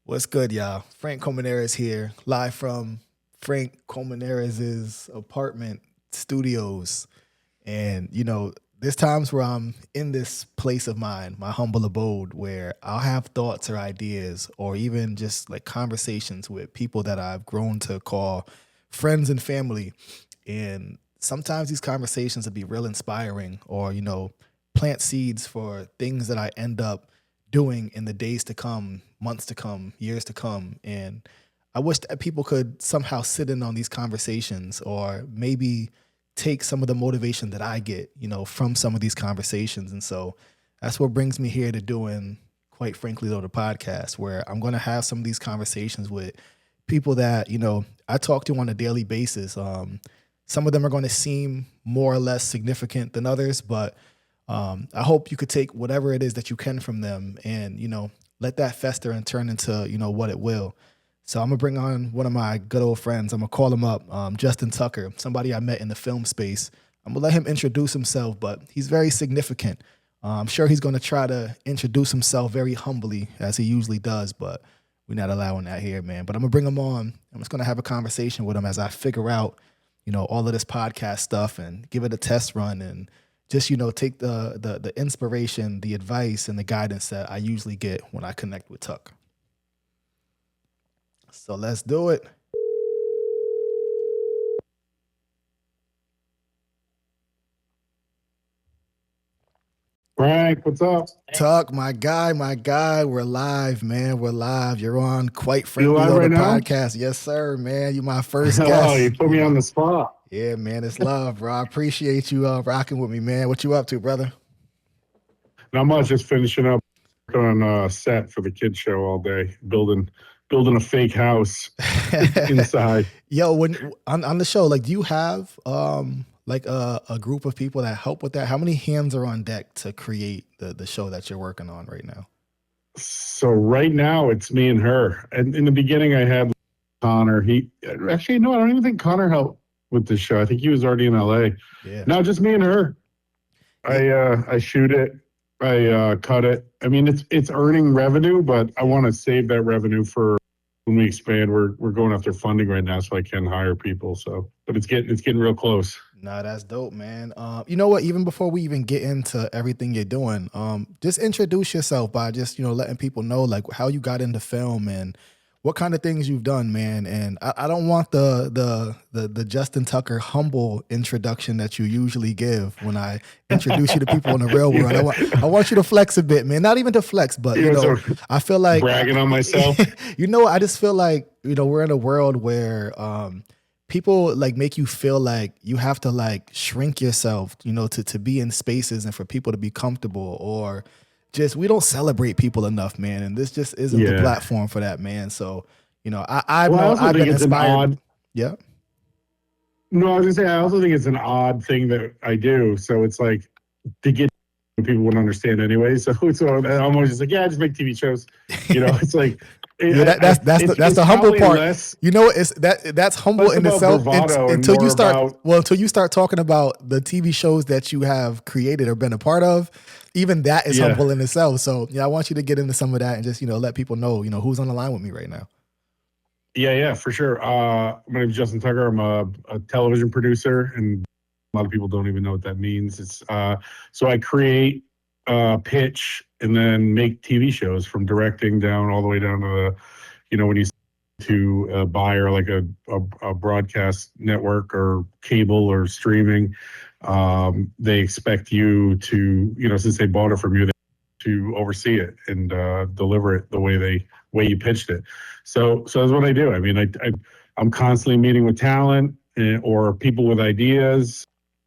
What's good, y'all? Frank Colmenares here, live from Frank Colmenares' apartment studios. And, there's times where I'm in this place of mine, my humble abode, where I'll have thoughts or ideas or even just like conversations with people that I've grown to call friends and family. And sometimes these conversations will be real inspiring or, plant seeds for things that I end up doing in the days to come, months to come, years to come. And I wish that people could somehow sit in on these conversations or maybe take some of the motivation that I get, from some of these conversations. And so that's what brings me here to doing, quite frankly, though, the podcast, where I'm going to have some of these conversations with people that, I talk to on a daily basis. Some of them are going to seem more or less significant than others, but I hope you could take whatever it is that you can from them and, let that fester and turn into, what it will. So I'm gonna bring on one of my good old friends. I'm gonna call him up, Justin Tucker, somebody I met in the film space. I'm gonna let him introduce himself, but he's very significant. I'm sure he's gonna try to introduce himself very humbly, as he usually does, but we're not allowing that here, man. But I'm gonna bring him on. I'm just gonna have a conversation with him as I figure out, all of this podcast stuff and give it a test run and just, take the inspiration, the advice, and the guidance that I usually get when I connect with Tuck. So let's do it. Frank, what's up? Tuck, my guy, we're live, man. We're live. You're on Quite You Frankly live Though, the right now? podcast. Yes, sir, man. You my first Oh, you guest. put me on the spot. Yeah, man. It's love, bro. I appreciate you rocking with me, man. What you up to, brother? Not much, just finishing up on set for the kids show all day, building a fake house inside. Yo, when on the show, like, do you have like a group of people that help with that? How many hands are on deck to create the show that you're working on right now? So right now it's me and her. And in the beginning I had Connor. He actually no, I don't even think Connor helped with the show. I think he was already in LA. Yeah. No, just me and her. Yeah. I shoot it. I cut it. I mean, it's earning revenue, but I want to save that revenue for when we expand. We're going after funding right now, so I can hire people. So, but it's getting real close. Nah, that's dope, man. You know what? Even before we even get into everything you're doing, just introduce yourself by just letting people know like how you got into film and what kind of things you've done, man. And I don't want the Justin Tucker humble introduction that you usually give when I introduce you to people in the real world. I want you to flex a bit, man. Not even to flex, but So I feel like bragging on myself. I just feel like we're in a world where people like make you feel like you have to like shrink yourself, to be in spaces and for people to be comfortable or just we don't celebrate people enough, man. And this just isn't the Yeah. platform for that, man. So, I've Well, I known also I've think been it's an inspired. odd. Yeah. No, I was gonna say I also think it's an odd thing that I do. So it's like to get people wouldn't understand anyway. So I'm always just like, yeah, I just make TV shows. It's like Yeah, that's the humble probably part. less It's that's humble less in about itself bravado and until you more start about until you start talking about the TV shows that you have created or been a part of. Even that is yeah. humble in itself. So I want you to get into some of that and just let people know who's on the line with me right now. Yeah, for sure. My name is Justin Tucker. I'm a television producer, and a lot of people don't even know what that means. It's so I create, pitch, and then make TV shows from directing down all the way down to when you to a buyer like a broadcast network or cable or streaming. They expect you to, since they bought it from you, to oversee it and deliver it the way you pitched it. So that's what I do. I mean, I'm constantly meeting with talent or people with ideas,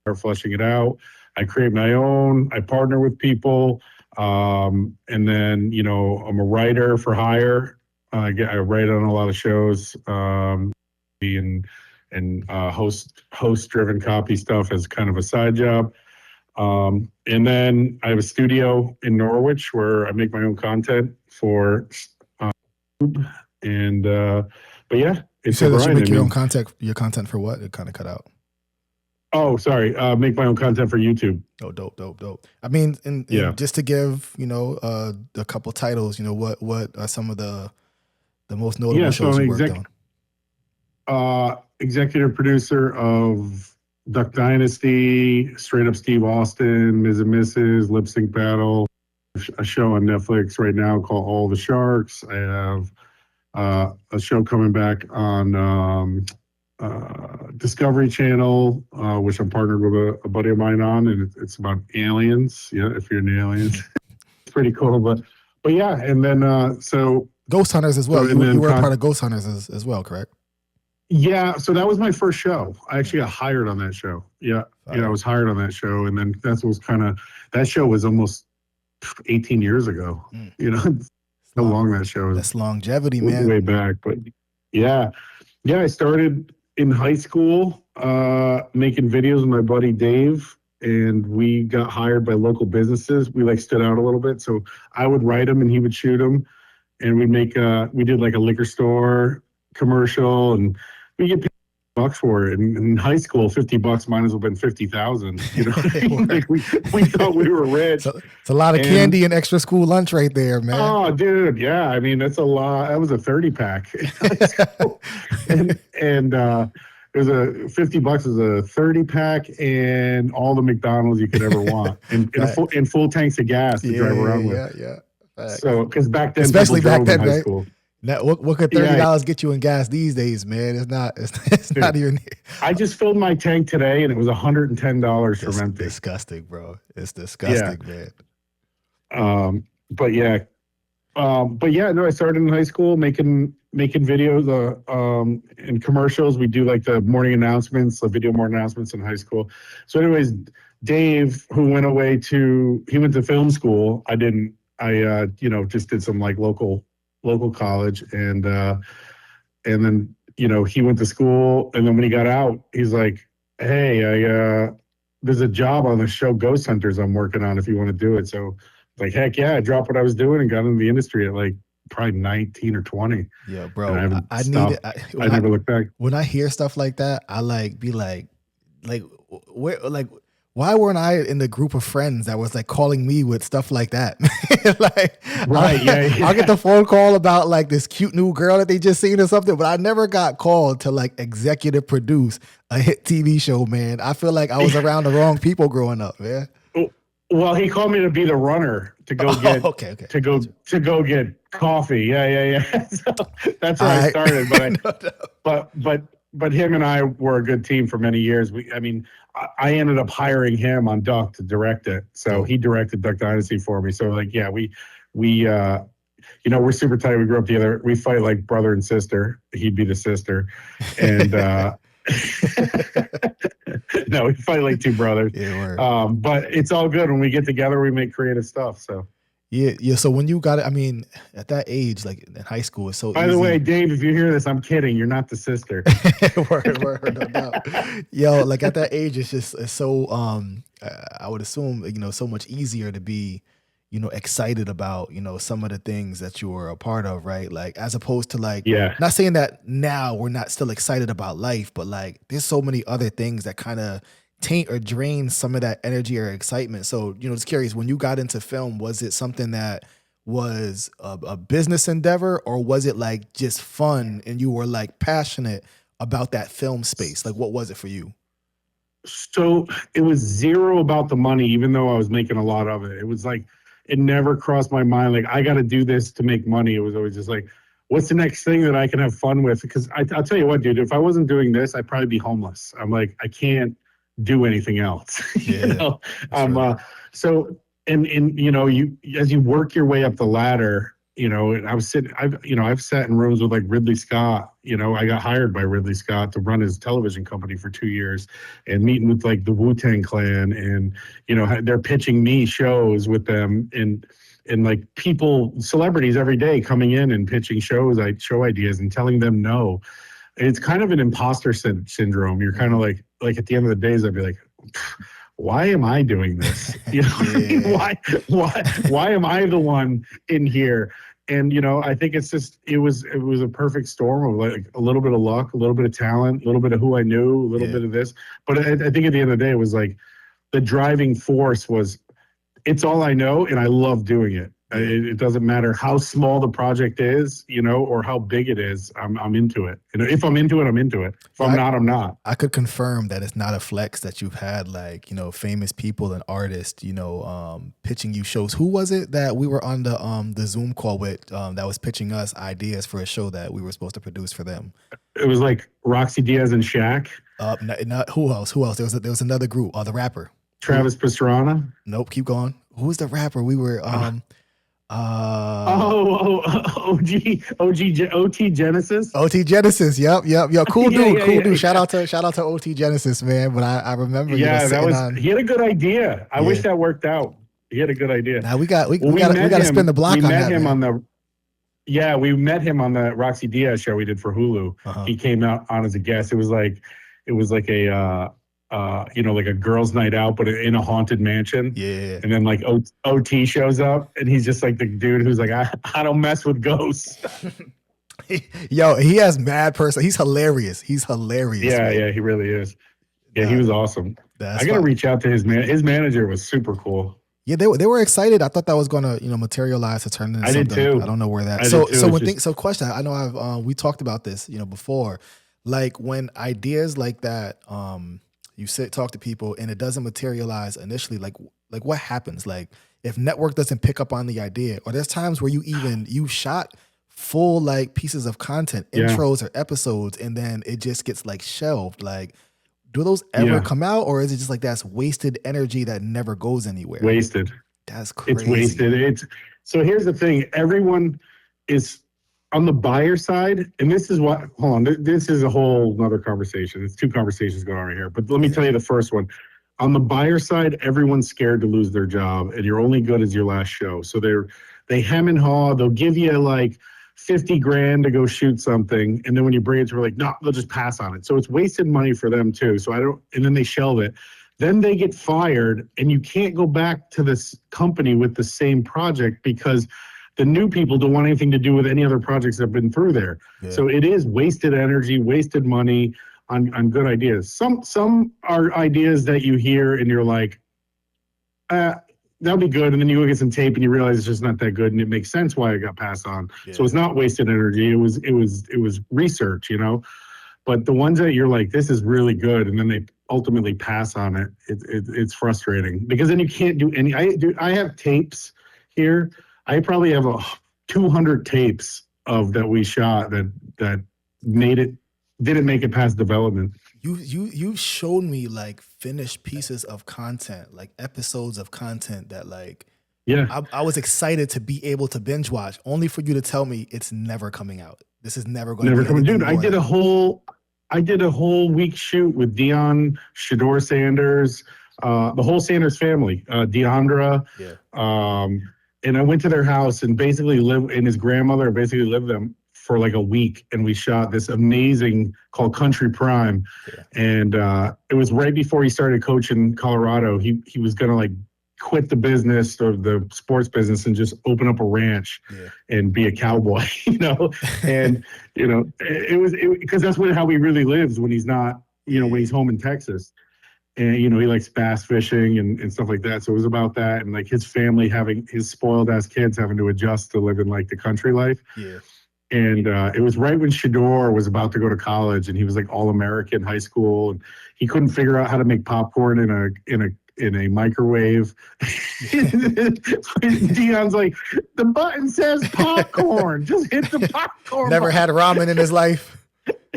or fleshing it out. I create my own. I partner with people, and then I'm a writer for hire. I write on a lot of shows, and host driven copy stuff as kind of a side job. And then I have a studio in Norwich where I make my own content for and but yeah, You it's a said that you grind. make your own content. Your content for what? It kind of cut out. Oh, sorry. Make my own content for YouTube. Oh, dope. I mean, and Yeah. just to give a couple titles. What are some of the The most notable Yeah, so shows I'm you worked on. executive producer of Duck Dynasty, Straight Up Steve Austin, Ms. and Mrs., Lip Sync Battle, a show on Netflix right now called All the Sharks. I have a show coming back on Discovery Channel, which I'm partnered with a buddy of mine on, and it's about aliens. Yeah, if you're an alien, it's pretty cool. But yeah, and then so Ghost Hunters as well. and You then were a part of Ghost Hunters as well, correct? yeah, so that was my first show. I actually got hired on that show. Yeah, I was hired on that show, and then that was kind of that show was almost 18 years ago. You know, how long that show is. That's longevity, man. Way back, but yeah, I started in high school making videos with my buddy Dave, and we got hired by local businesses. We like stood out a little bit, so I would write them and he would shoot them, and we did like a liquor store commercial, and we get $50 for it. And in high school, $50 might as well have been 50,000. You know, like we thought we were rich. It's a lot of candy and extra school lunch right there, man. Oh, dude, yeah. I mean, that's a lot. That was a 30 pack, and it was a $50 is a 30 pack and all the McDonald's you could ever want, and full tanks of gas to drive around with. Yeah. So, because back then, especially back then, high school. Now, what could $30 get you in gas these days, man? It's not even. I just filled my tank today, and it was $110 from empty. Disgusting, bro. It's disgusting, man. But yeah, no. I started in high school making videos and commercials. We do like the morning announcements, the video morning announcements in high school. So, anyways, Dave, who went to film school. I didn't. I just did some like local college, and then he went to school, and then when he got out, he's like, hey, there's a job on the show Ghost Hunters I'm working on if you want to do it. So like, heck yeah, I dropped what I was doing and got into the industry at like probably 19 or 20. Yeah, bro. I never look back. When I hear stuff like that, I be like where why weren't I in the group of friends that was like calling me with stuff like that? I'll get the phone call about like this cute new girl that they just seen or something, but I never got called to like executive produce a hit TV show, man. I feel like I was around the wrong people growing up, man. Well, he called me to be the runner to go get to go get coffee. Yeah. So that's where I started, but him and I were a good team for many years. I ended up hiring him on Duck to direct it. So he directed Duck Dynasty for me. So like, yeah, we're super tight. We grew up together. We fight like brother and sister. He'd be the sister. And no, we fight like two brothers. Yeah, but it's all good. When we get together, we make creative stuff. So yeah. So when you got it, at that age, like in high school, it's so By the way, Dave, if you hear this, I'm kidding. You're not the sister. word, no doubt. Yo, like at that age, it's so, I would assume, so much easier to be, excited about, some of the things that you were a part of, right? Like, as opposed to like, not saying that now we're not still excited about life, but like, there's so many other things that kind of taint or drain some of that energy or excitement. So, just curious, when you got into film, was it something that was a business endeavor, or was it like just fun and you were like passionate about that film space? Like, what was it for you? So it was zero about the money, even though I was making a lot of it. It was like, it never crossed my mind, like, I got to do this to make money. It was always just like, what's the next thing that I can have fun with? Because I'll tell you what, dude, if I wasn't doing this, I'd probably be homeless. I'm like, I can't do anything else. Yeah, so and you as you work your way up the ladder, I've sat in rooms with like Ridley Scott. I got hired by Ridley Scott to run his television company for 2 years, and meeting with like the Wu-Tang Clan, and they're pitching me shows with them, and like celebrities every day coming in and pitching show ideas and telling them no. It's kind of an imposter syndrome. You're kind of like at the end of the days, I'd be like, why am I doing this? Why am I the one in here? And I think it's just it was a perfect storm of like a little bit of luck, a little bit of talent, a little bit of who I knew, a little bit of this. But I think at the end of the day, it was like the driving force was, it's all I know, and I love doing it. Yeah. It doesn't matter how small the project is, or how big it is. I'm into it. If I'm into it, I'm into it. If I'm Yeah, not, I'm not. I could confirm that it's not a flex that you've had like, famous people and artists, pitching you shows. Who was it that we were on the Zoom call with that was pitching us ideas for a show that we were supposed to produce for them? It was like Roxy Diaz and Shaq, Not who else? Who else? There was another group. The rapper. Who? Travis Pastrana. Nope. Keep going. Who's the rapper? We were OT Genesis. OT Genesis. Yep. Cool dude. Yeah, Cool yeah, dude. yeah. Shout out to OT Genesis, man. But I remember Yeah, sitting on. he had a good idea. I Yeah. wish that worked out. He had a good idea. Now we got to spin the block on that. We met him on the Roxy Diaz show we did for Hulu. Uh-huh. He came out on as a guest. It was like a like a girls' night out, but in a haunted mansion. Yeah. And then like OT shows up, and he's just like the dude who's like, I don't mess with ghosts. Yo, he has mad person. He's hilarious. Yeah, man. yeah, he really is. Yeah, he was awesome. I gotta reach out to his man. His manager was super cool. Yeah, they were excited. I thought that was gonna materialize to turn into something. I did too. I don't know where that. So question. I know we talked about this before. Like when ideas like that, you talk to people and it doesn't materialize initially. Like what happens? Like if network doesn't pick up on the idea, or there's times where you shot full like pieces of content, intros or episodes, and then it just gets like shelved. Like, do those ever come out, or is it just like that's wasted energy that never goes anywhere? Wasted. That's crazy. It's wasted. So here's the thing. Everyone is on the buyer side, and this is what, hold on, this is a whole nother conversation. It's two conversations going on right here. But let me tell you the first one. On the buyer side, everyone's scared to lose their job, and you're only good as your last show. So they hem and haw. They'll give you like 50 grand to go shoot something. And then when you bring it to her, like, no, they'll just pass on it. So it's wasted money for them too. And then they shelve it. Then they get fired, and you can't go back to this company with the same project because the new people don't want anything to do with any other projects that have been through there. Yeah. So it is wasted energy, wasted money on good ideas. Some are ideas that you hear and you're like, that'll be good. And then you look at some tape and you realize it's just not that good, and it makes sense why it got passed on. Yeah. So it's not wasted energy. It was research, But the ones that you're like, this is really good, and then they ultimately pass on it, it's frustrating because then you can't do any. I have tapes here. I probably have 200 tapes that we shot that didn't make it past development. You showed me like finished pieces of content, like episodes of content that like, I was excited to be able to binge watch, only for you to tell me it's never coming out. This is never going to be coming. Dude, I did a whole week shoot with Dion, Shador Sanders, the whole Sanders family, Deandra. Yeah. And I went to their house and basically his grandmother basically lived them for like a week. And we shot this amazing called Country Prime. Yeah. And it was right before he started coaching Colorado. He was going to like quit the business or the sports business and just open up a ranch and be a cowboy, and, it was because that's how he really lives when he's not, when he's home in Texas. And, he likes bass fishing and stuff like that. So it was about that. And like his family his spoiled ass kids having to adjust to living like the country life. Yeah. And it was right when Shador was about to go to college, and he was like All-American high school, and he couldn't figure out how to make popcorn in a microwave. Dion's like, the button says popcorn. Just hit the popcorn. Never had ramen in his life.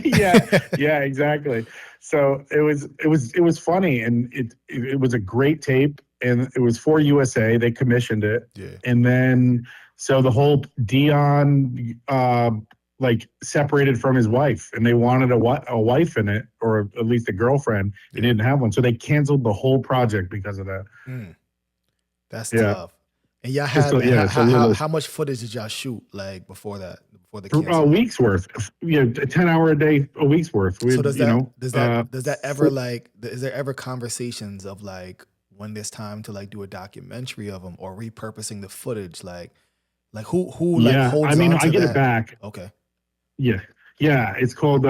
Yeah, exactly. So it was funny, and it was a great tape, and it was for USA. They commissioned it, and then so the whole Dion like separated from his wife, and they wanted a wife in it, or at least a girlfriend. He didn't have one, so they canceled the whole project because of that. That's tough. And y'all had how much footage did y'all shoot like before that? Before the a week's worth, 10-hour a day, a week's worth. So does that ever like? Is there ever conversations of like when there's time to like do a documentary of them or repurposing the footage? Like who like holds on to I get that? it back. Okay. Yeah. It's called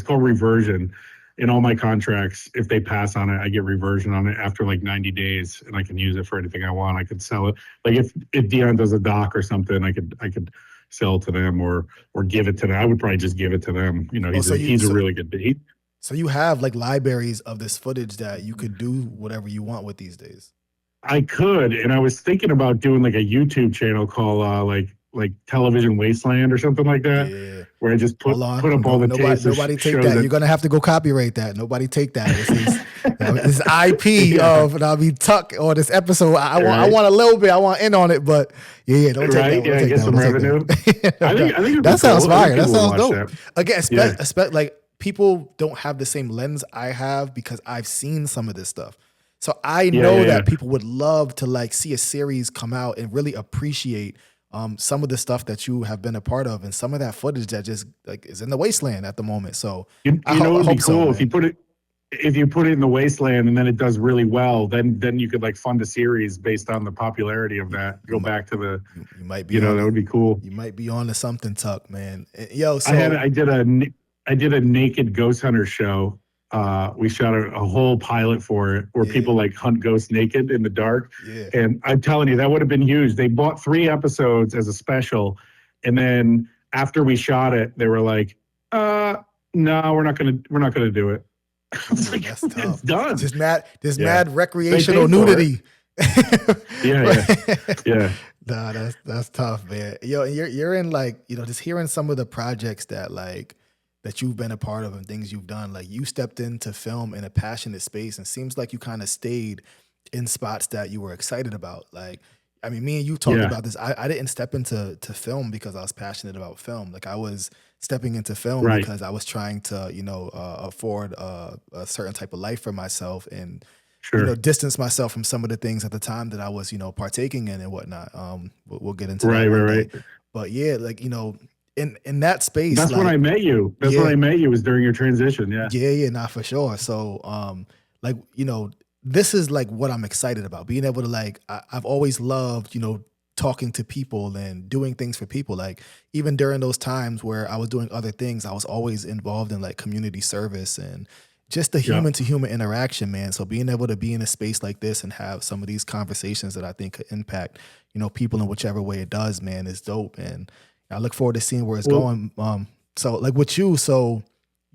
reversion. in all my contracts, if they pass on it, I get reversion on it after like 90 days, and I can use it for anything I want. I could sell it. Like if Dion does a doc or something, I could sell it to them or give it to them. I would probably just give it to them. You know, Oh, he's a really good. So you have like libraries of this footage that you could do whatever you want with these days. I could, and I was thinking about doing like a YouTube channel called like Television Wasteland or something like that, Yeah. where I just put up all the tapes. Nobody take that. You're gonna have to go copyright that. Nobody take that. This is IP of and I'll be Tuck or this episode. I want a little bit. I want in on it, but don't take that. Yeah, get some revenue. I think that sounds fire. That sounds dope. That. Again, like people don't have the same lens I have because I've seen some of this stuff. So I know that people would love to like see a series come out and really appreciate some of the stuff that you have been a part of and some of that footage that just like is in the wasteland at the moment. So you know, it would be cool if you put it in the wasteland and then it does really well, then you could like fund a series based on the popularity of that. Go back to the, you might be, that would be cool. You might be on to something, Tuck, man. Yo, so I did a naked ghost hunter show. We shot a whole pilot for it where people like hunt ghosts naked in the dark. Yeah. And I'm telling you, that would have been huge. They bought 3 episodes as a special. And then after we shot it, they were like, no, we're not gonna do it. Like, that's tough. It's done. There's mad recreational nudity. Yeah. Nah, that's tough, man. Yo, you're in like, just hearing some of the projects that you've been a part of and things you've done. Like you stepped into film in a passionate space and seems like you kind of stayed in spots that you were excited about. Like, I mean, me and you talked about this. I didn't step into film because I was passionate about film. Like I was stepping into film because I was trying to, afford a certain type of life for myself and, distance myself from some of the things at the time that I was, partaking in and whatnot. We'll get into that. Right. But yeah, like, in that space. That's when I met you. That's when I met you was during your transition. Yeah. Yeah, nah, for sure. So, this is like what I'm excited about, being able to I've always loved, talking to people and doing things for people. Like even during those times where I was doing other things, I was always involved in like community service and just the human to human interaction, man. So being able to be in a space like this and have some of these conversations that I think could impact, people in whichever way it does, man, is dope. And I look forward to seeing where it's going. So like with you,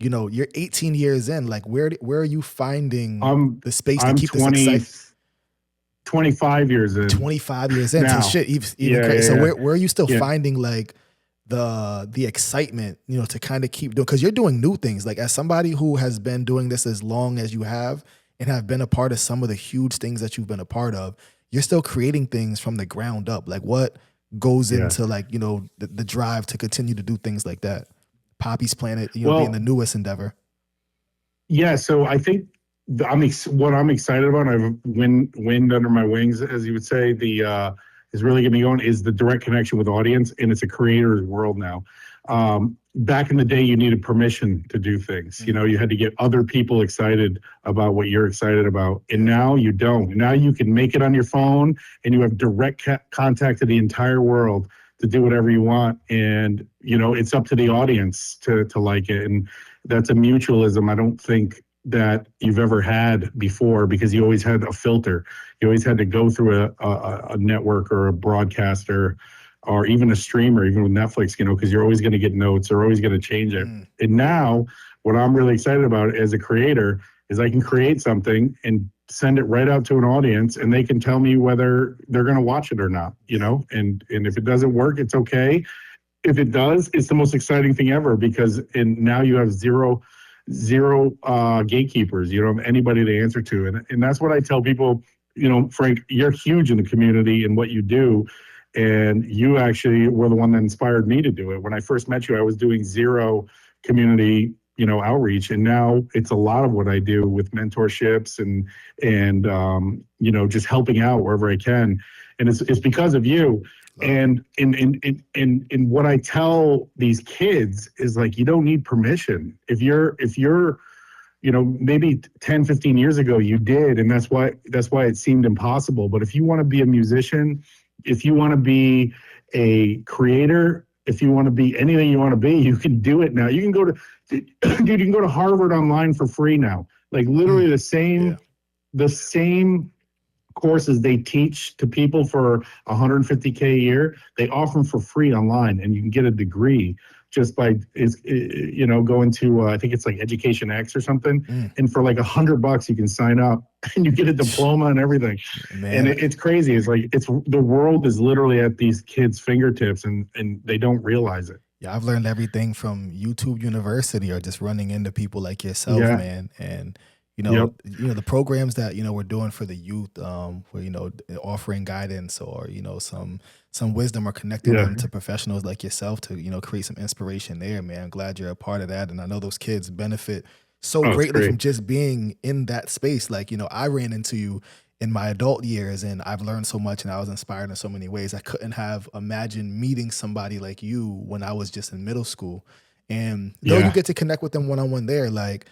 you're 18 years in. Like where are you finding the space to keep 20, this exciting? 25 years in. 25 years in. Now. So shit, even crazy. So where are you still finding like the excitement, to kind of keep doing? Because you're doing new things. Like as somebody who has been doing this as long as you have and have been a part of some of the huge things that you've been a part of, you're still creating things from the ground up. Like what goes into the drive to continue to do things like that? Poppy's Planet, being the newest endeavor. Yeah, so I think what I'm excited about, I have wind under my wings, as you would say, is really getting me going, is the direct connection with audience, and it's a creator's world now. Back in the day, you needed permission to do things. You had to get other people excited about what you're excited about. And now you don't. Now you can make it on your phone and you have direct contact to the entire world to do whatever you want. And, it's up to the audience to like it. And that's a mutualism I don't think that you've ever had before, because you always had a filter. You always had to go through a network or a broadcaster or even a streamer, even with Netflix, because you're always going to get notes. They're always going to change it. And now what I'm really excited about as a creator is I can create something and send it right out to an audience and they can tell me whether they're going to watch it or not, and if it doesn't work, it's okay. If it does, it's the most exciting thing ever, because now you have zero gatekeepers. You don't have anybody to answer to. And that's what I tell people, Frank, you're huge in the community and what you do. And you actually were the one that inspired me to do it. When I first met you, I was doing zero community, outreach. And now it's a lot of what I do with mentorships and just helping out wherever I can. And it's because of you. And what I tell these kids is like, you don't need permission. If you're maybe 10, 15 years ago you did, and that's why it seemed impossible. But if you want to be a musician, if you want to be a creator, if you want to be anything you want to be, you can do it now. You can go to, dude, you can go to Harvard online for free now. Like literally the same courses they teach to people for 150K a year, they offer them for free online, and you can get a degree just by going to I think it's like Education X or something, and for like $100 you can sign up and you get a diploma and everything. Man. And it's crazy. It's like the world is literally at these kids' fingertips, and they don't realize it. Yeah, I've learned everything from YouTube University or just running into people like yourself, man. And the programs that we're doing for the youth, we're offering guidance or some wisdom or connecting them to professionals like yourself to create some inspiration there, man. I'm glad you're a part of that, and I know those kids benefit so greatly from just being in that space. Like I ran into you in my adult years, and I've learned so much, and I was inspired in so many ways. I couldn't have imagined meeting somebody like you when I was just in middle school, and though you get to connect with them one-on-one there, like.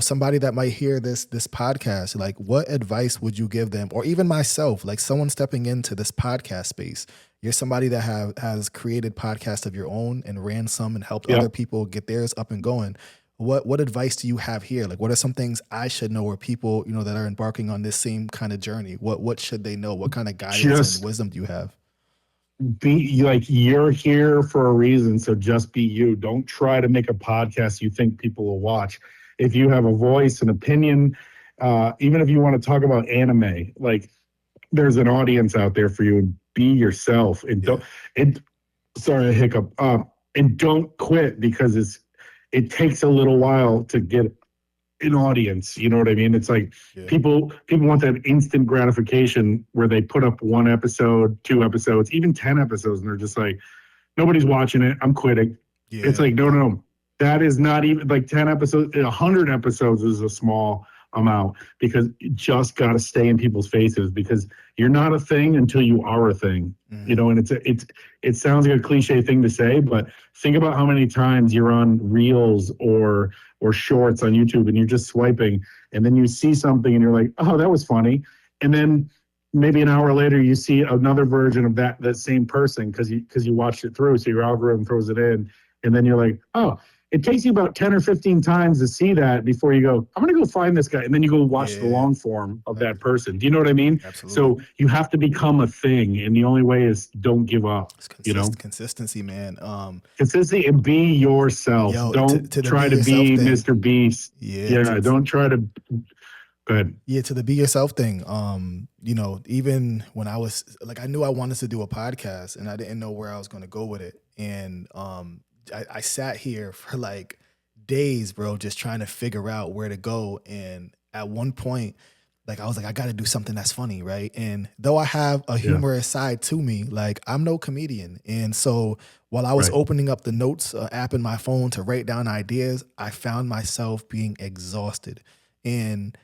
Somebody that might hear this podcast, like what advice would you give them? Or even myself, like someone stepping into this podcast space. You're somebody that has created podcasts of your own and ran some and helped other people get theirs up and going. What advice do you have here? Like what are some things I should know, or people, that are embarking on this same kind of journey? What should they know? What kind of guidance and wisdom do you have? Be like, you're here for a reason. So just be you. Don't try to make a podcast you think people will watch. If you have a voice, an opinion, even if you want to talk about anime, like there's an audience out there for you, and be yourself, and don't, sorry, a hiccup, and don't quit, because it takes a little while to get an audience. You know what I mean? It's like people want that instant gratification where they put up 1 episode, 2 episodes, even 10 episodes, and they're just like, nobody's watching it, I'm quitting. It's like, no. That is not even like 10 episodes. 100 episodes is a small amount, because you just got to stay in people's faces, because you're not a thing until you are a thing, and it sounds like a cliche thing to say, but think about how many times you're on reels or shorts on YouTube, and you're just swiping, and then you see something and you're like, oh, that was funny. And then maybe an hour later you see another version of that same person, because you watched it through. So your algorithm throws it in, and then you're like, oh, it takes you about 10 or 15 times to see that before you go, I'm going to go find this guy. And then you go watch the long form of that person. Do you know what I mean? Absolutely. So you have to become a thing. And the only way is don't give up. Consistency, man. Consistency, and be yourself. Don't try to be Mr. Beast. Don't try to. Go ahead. Yeah, to the be yourself thing. Even when I was like, I knew I wanted to do a podcast, and I didn't know where I was going to go with it. And I sat here for like days, bro, just trying to figure out where to go. And at one point, like I was like, I got to do something that's funny, right? And though I have a humorous side to me, like I'm no comedian. And so while I was opening up the notes app in my phone to write down ideas, I found myself being exhausted. And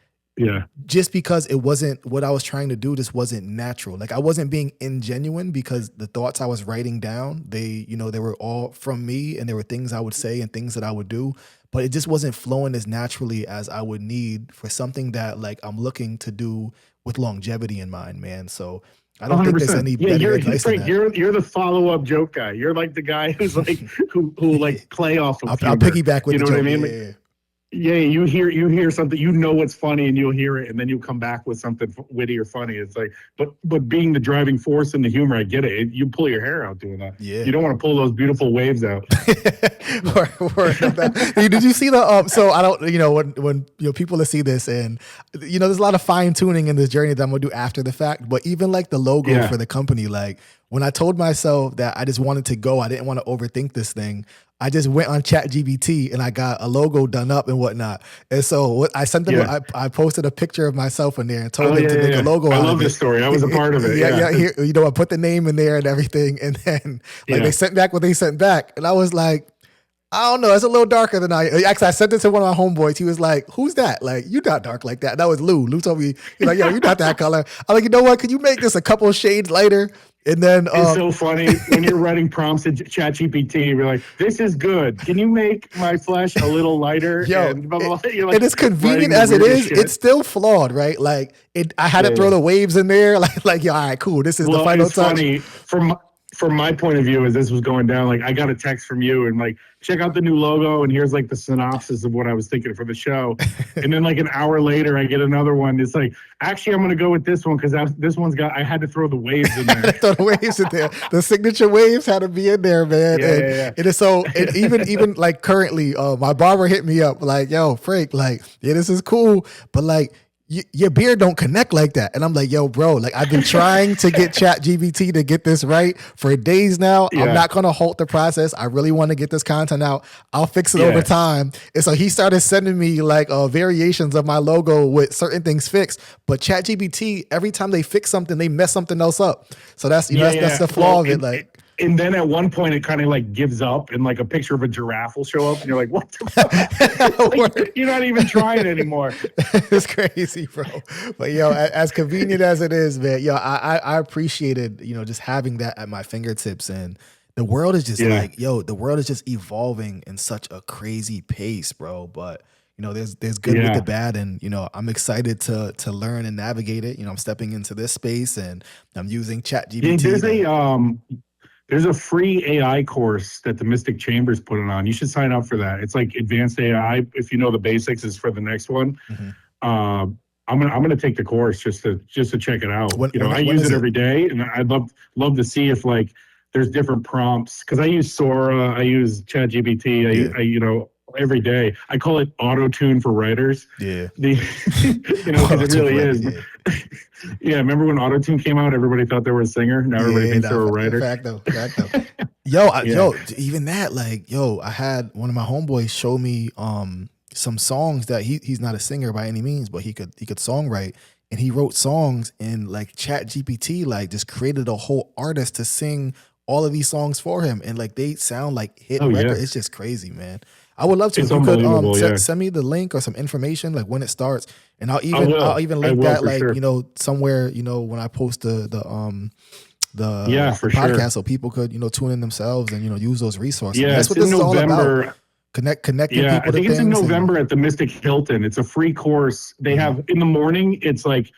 just because it wasn't what I was trying to do, just wasn't natural. Like I wasn't being ingenuine, because the thoughts I was writing down, they were all from me, and there were things I would say and things that I would do, but it just wasn't flowing as naturally as I would need for something that like I'm looking to do with longevity in mind, man. So I don't 100%. Think there's any better advice than that. You're the follow-up joke guy. You're like the guy who's like who like play off of I'll piggyback with you know the what joke. I mean? Yeah, you hear something, what's funny, and you'll hear it, and then you'll come back with something witty or funny. It's like, but being the driving force in the humor, I get it. You pull your hair out doing that. Yeah, you don't want to pull those beautiful waves out. Did you see the? So I don't, when people see this, and there's a lot of fine tuning in this journey that I'm gonna do after the fact. But even like the logo for the company, like when I told myself that I just wanted to go, I didn't want to overthink this thing. I just went on ChatGPT and I got a logo done up and whatnot. And so I sent them, I posted a picture of myself in there and told them to make a logo out of it. I love this story. I was a part of it. Here, I put the name in there and everything. And then they sent back what they sent back. And I was like, I don't know. It's a little darker than actually, I sent it to one of my homeboys. He was like, who's that? Like, you're not dark like that. That was Lou. Lou told me, he's like, yo, you're not that color. I'm like, you know what? Could you make this a couple of shades lighter? And then it's so funny when you're writing prompts in ChatGPT, you're like, this is good. Can you make my flesh a little lighter? And blah, blah, blah. You're like, and as convenient as it is, it's still flawed, right? Like I had to throw the waves in there. Like, all right, cool. This is the final touch. Funny. from my point of view, as this was going down, like I got a text from you and like, check out the new logo, and here's like the synopsis of what I was thinking for the show. And then like an hour later, I get another one. It's like, actually, I'm gonna go with this one because this one's got. I had to throw the waves in there. Throw the waves in there. The signature waves had to be in there, man. Yeah, And yeah. it is so. And even like currently, my barber hit me up like, "Yo, Frank, like, yeah, this is cool, but like." Your beard don't connect like that. And I'm like, yo, bro, like I've been trying to get ChatGPT to get this right for days now. Yeah. I'm not going to halt the process. I really want to get this content out. I'll fix it over time. And so he started sending me like variations of my logo with certain things fixed. But ChatGPT, every time they fix something, they mess something else up. So that's, that's the flaw of it. Like, and then at one point it kind of like gives up and like a picture of a giraffe will show up and you're like, what the fuck? Like, you're not even trying anymore. It's crazy, bro. But yo, as convenient as it is, man, yo, I appreciated, just having that at my fingertips. And the world is just like, yo, the world is just evolving in such a crazy pace, bro. But there's good with the bad, and I'm excited to learn and navigate it. I'm stepping into this space and I'm using ChatGPT. There's a free AI course that the Mystic Chambers put it on. You should sign up for that. It's like advanced AI. If you know the basics, is for the next one. Mm-hmm. I'm gonna take the course just to check it out. I use it every day, and I'd love to see if like there's different prompts, because I use Sora, I use ChatGPT, I every day. I call it auto tune for writers. Yeah. Because it really is. Yeah. Remember when auto tune came out? Everybody thought they were a singer. Now everybody thinks they're a writer. Fact though. Yo, even that, like, I had one of my homeboys show me some songs that he's not a singer by any means, but he could songwrite, and he wrote songs, and like ChatGPT like just created a whole artist to sing all of these songs for him, and like they sound like hit record. Yeah. It's just crazy, man. I would love to. It's if you could send me the link or some information like when it starts, and I'll even link that like somewhere when I post the podcast, so people could tune in themselves and use those resources. Yeah, that's what this is all about. Connecting people. I think it's in November at the Mystic Hilton. It's a free course. They have in the morning. It's like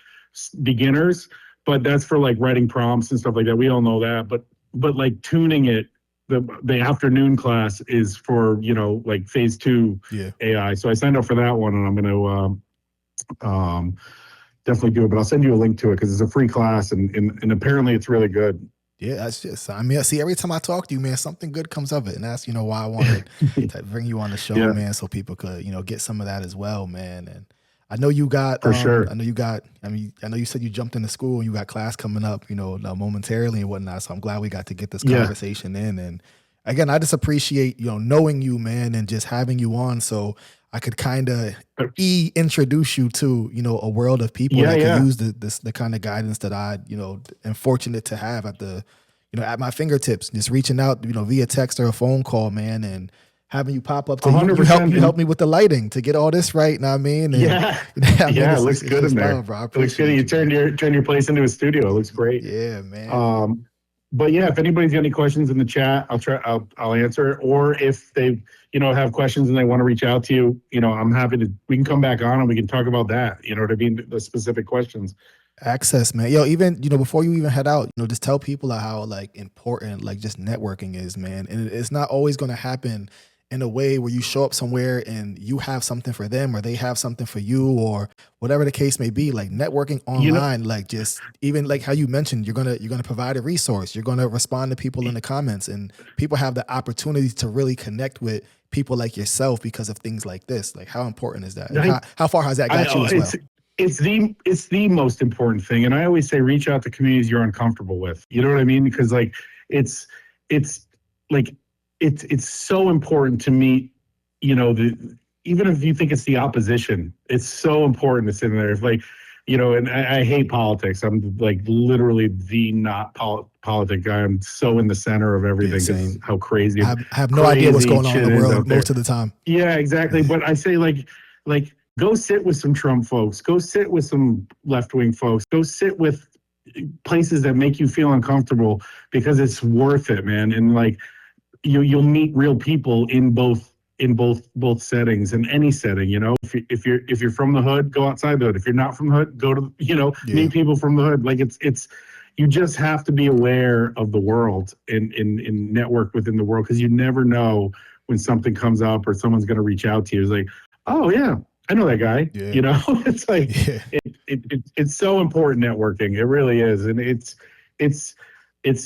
beginners, but that's for like writing prompts and stuff like that. We all know that, but like tuning it. The afternoon class is for like phase 2 AI. So I signed up for that one, and I'm going to definitely do it. But I'll send you a link to it because it's a free class, and apparently it's really good. Yeah, that's just. I mean, see, every time I talk to you, man, something good comes of it, and that's why I wanted to bring you on the show, man, so people could get some of that as well, man. And I know you got for sure. I know you said you jumped into school and you got class coming up, momentarily and whatnot. So I'm glad we got to get this conversation in. And again, I just appreciate, knowing you, man, and just having you on so I could kind of introduce you to, a world of people that can use the kind of guidance that I, am fortunate to have at at my fingertips, just reaching out, via text or a phone call, man, and having you pop up to you help me with the lighting to get all this right. Know what I mean? And, it looks good in there. Bro, it looks good. You turn your place into a studio. It looks great. Yeah, man. But yeah, if anybody's got any questions in the chat, I'll answer it. Or if they, have questions and they want to reach out to you, I'm happy to, we can come back on and we can talk about that. You know what I mean? The specific questions. Access, man. Yo, even, before you even head out, just tell people how like important, like just networking is, man. And it's not always going to happen in a way where you show up somewhere and you have something for them or they have something for you or whatever the case may be. Like networking online, like just even like how you mentioned, you're gonna provide a resource. You're gonna respond to people in the comments, and people have the opportunity to really connect with people like yourself because of things like this. Like how important is that? And how far has that got you as well? It's the most important thing. And I always say, reach out to communities you're uncomfortable with. You know what I mean? Because like, it's so important to meet, even if you think it's the opposition, it's so important to sit in there. It's like, and I hate politics. I'm like literally the not politic guy. I'm so in the center of everything. Yeah, how crazy. I have no idea what's going on in the world most of the time. Yeah, exactly. But I say like go sit with some Trump folks. Go sit with some left-wing folks. Go sit with places that make you feel uncomfortable, because it's worth it, man. And like, you'll meet real people in both both settings, in any setting. If you're from the hood, go outside the hood. If you're not from the hood, go to meet people from the hood. Like it's you just have to be aware of the world and network within the world, because you never know when something comes up or someone's going to reach out to you. It's like, oh yeah, I know that guy. Yeah. You know, it's like Yeah. it's so important, networking. It really is, and it's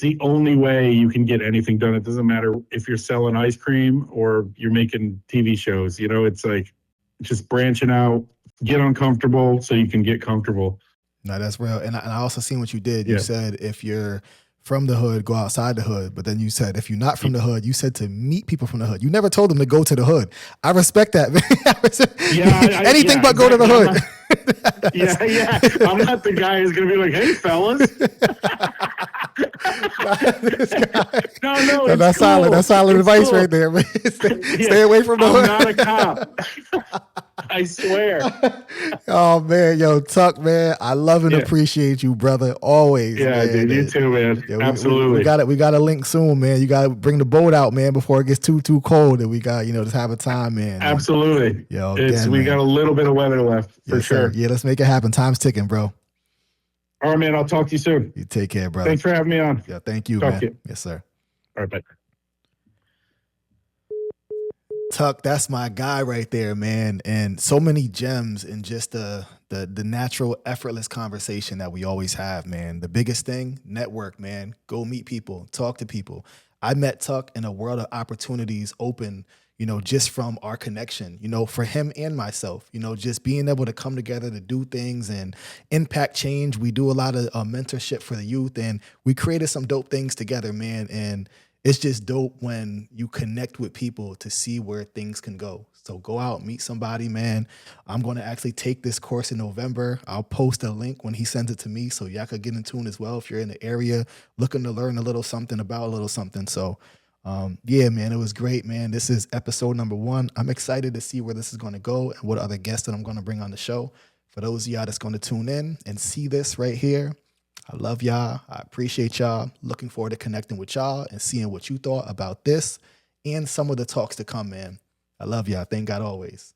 the only way you can get anything done. It doesn't matter if you're selling ice cream or you're making TV shows. You know, it's like just branching out, get uncomfortable so you can get comfortable. No, that's real. And I also seen what you did. You Yeah. said if you're from the hood, go outside the hood. But then you said if you're not from the hood, you said to meet people from the hood. You never told them to go to the hood. I respect that. Yeah, anything but go to the hood. Yeah. I'm not the guy who's gonna be like, "Hey, fellas." No, that's cool. solid. That's solid advice cool. right there. Man. Stay away from the hood. I'm not a cop. I swear. Oh man, yo, Tuck, man, I love and appreciate you, brother. Always. Yeah, man. dude, you too, man. Yeah, Absolutely. We got to link soon, man. You got to bring the boat out, man, before it gets too cold, and we got just have a time, man. Absolutely. Yo, we got a little bit of weather left for sure. Sir. Yeah, let's make it happen. Time's ticking, bro. All right, man. I'll talk to you soon. You take care, brother. Thanks for having me on. Yeah, thank you, Talk man. to you. Yes, sir. All right, bye. Tuck, that's my guy right there, man. And so many gems in just the natural, effortless conversation that we always have, man. The biggest thing, network, man. Go meet people, talk to people. I met Tuck in a world of opportunities open, just from our connection, for him and myself, just being able to come together to do things and impact change. We do a lot of mentorship for the youth, and we created some dope things together, man. And it's just dope when you connect with people to see where things can go. So go out, meet somebody, man. I'm going to actually take this course in November. I'll post a link when he sends it to me, so y'all could get in tune as well if you're in the area looking to learn a little something about a little something. So yeah, man, it was great, man. This is episode number 1. I'm excited to see where this is going to go and what other guests that I'm going to bring on the show. For those of y'all that's going to tune in and see this right here, I love y'all. I appreciate y'all. Looking forward to connecting with y'all and seeing what you thought about this and some of the talks to come, man. I love y'all. Thank God always.